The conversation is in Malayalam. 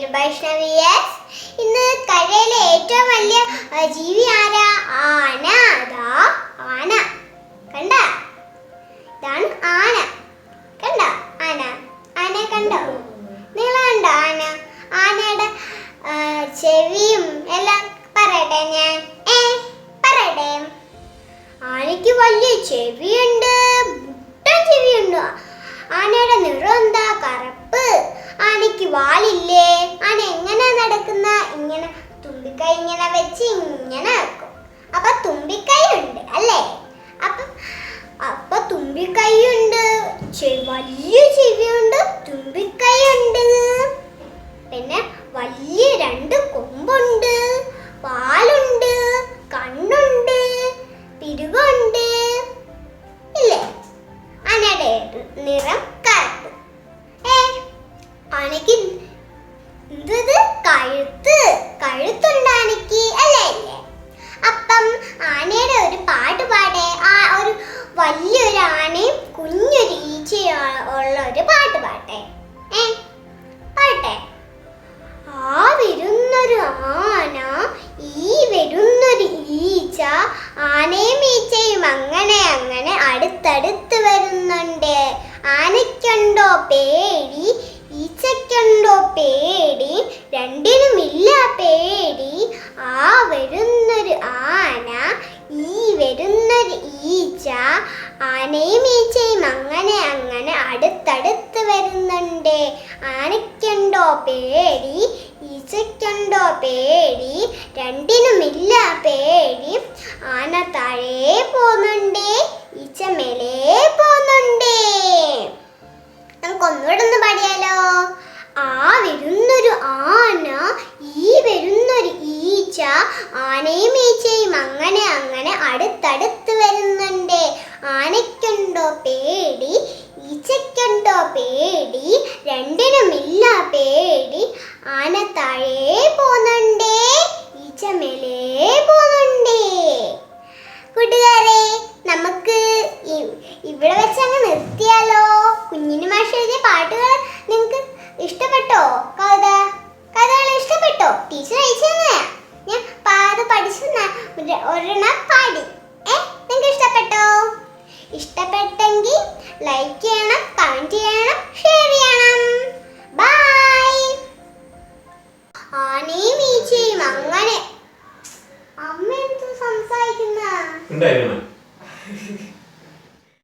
പേര് വൈഷ്ണവി എസ്. ഇന്ന് കരയിലെ ഏറ്റവും വലിയ ജീവി ആരാ? ആന. അതാ ആന. കണ്ട? ഇതാണ് ആന. കണ്ട? ആന. ആനയെ കണ്ടോ? നിങ്ങൾ കണ്ടോ ആന? ആനയുടെ ചെവിയും എല്ലാം പറയട്ടെ ഞാൻ. പറയട്ടെ. ആനയ്ക്ക് വലിയ ചെവിയുണ്ട്, മുട്ടൻ ചെവിയുണ്ട്. ആനയുടെ നിറം എന്താ? കറുപ്പ്. ആനയ്ക്ക് വാലില്ലേ? ആന എങ്ങനെ നടക്കുന്ന? ഇങ്ങനെ തുമ്പിക്കൈ ഇങ്ങനെ വെച്ച് ഇങ്ങനെ വെക്കും. അപ്പൊ തുമ്പിക്കൈ ഉണ്ട് അല്ലേ? അപ്പൊ തുമ്പിക്കൈയുണ്ട്, വലിയ ചെവിയുണ്ട്, തുമ്പിക്കൈയുണ്ട്. പിന്നെ വലിയ 2 കൊമ്പുണ്ട്, വാലുണ്ട്, കണ്ണുണ്ട്, പിരുകുണ്ട്. ഇല്ലേ? ആനയുടെ നിറം കറുപ്പ്. ആനയ്ക്ക് എന്തത്? കഴുത്തുണ്ട് ആനയ്ക്ക് അല്ലേ? അപ്പം ആനയുടെ ഒരു പാട്ട് പാടേ. ഒരു വലിയൊരു ആനയും കുഞ്ഞൊരു ഈച്ചയും ഉള്ള ഒരു പാട്ട് പാട്ടെ. പാട്ടെ. ആ വരുന്നൊരു ആന, ഈ വരുന്നൊരു ഈച്ച, ആനയും ഈച്ചയും അങ്ങനെ അങ്ങനെ അടുത്തടുത്ത് വരുന്നുണ്ട്. ആനയ്ക്കുണ്ടോ പേടി? ഈച്ചയ്ക്കുണ്ടോ പേടി? രണ്ടിനുമില്ല പേടി. ആ വരുന്നൊരു ആന, ഈ വരുന്നൊരു ഈച്ച, ആനയും ഈച്ചയും അങ്ങനെ അങ്ങനെ അടുത്തടുത്ത് വരുന്നുണ്ട്. ആനയ്ക്കുണ്ടോ പേടി? ഈച്ചയ്ക്കുണ്ടോ പേടി? രണ്ടിനുമില്ല പേടി. ആന താഴെ പോന്നുണ്ട്, ഈച്ച മേലെ പോന്നുണ്ട്. നമുക്ക് ഒന്നുകൂടെ ഒന്ന് പാടിയാലോ? ആ വരുന്നൊരു ആന, ഈ വരുന്നൊരു ഈച്ച, ആനയും ഈച്ചയും അങ്ങനെ അങ്ങനെ അടുത്തടുത്ത് വരുന്നുണ്ട്. ആനയ്ക്കുണ്ടോ പേടി? ഈച്ചയ്ക്കുണ്ടോ പേടി? രണ്ടിനുമില്ല പേടി. ആന താഴെ പോന്നുണ്ട്, ഈച്ച മേലെ പോന്നുണ്ട്. കൂട്ടുകാരെ, നമുക്ക് ഇവിടെ വെച്ചങ്ങ് നിർത്തിയാലോ? കുഞ്ഞിന് മാഷ് എഴുതിയ പാട്ടുകൾ നിങ്ങൾക്ക് ഇഷ്ടപ്പെട്ടോ? കഥകൾ ഇഷ്ടപ്പെട്ടോ? ടീച്ചർ അയച്ചു തന്നെയാ. ഞാൻ പഠിച്ചു ഒരെണ്ണം പാടി. നിങ്ങൾക്ക് ഇഷ്ടപ്പെട്ടോ? ഇഷ്ടപ്പെട്ടെങ്കിൽ ലൈക്ക് ചെയ്യണം, കമന്റ് ചെയ്യണം.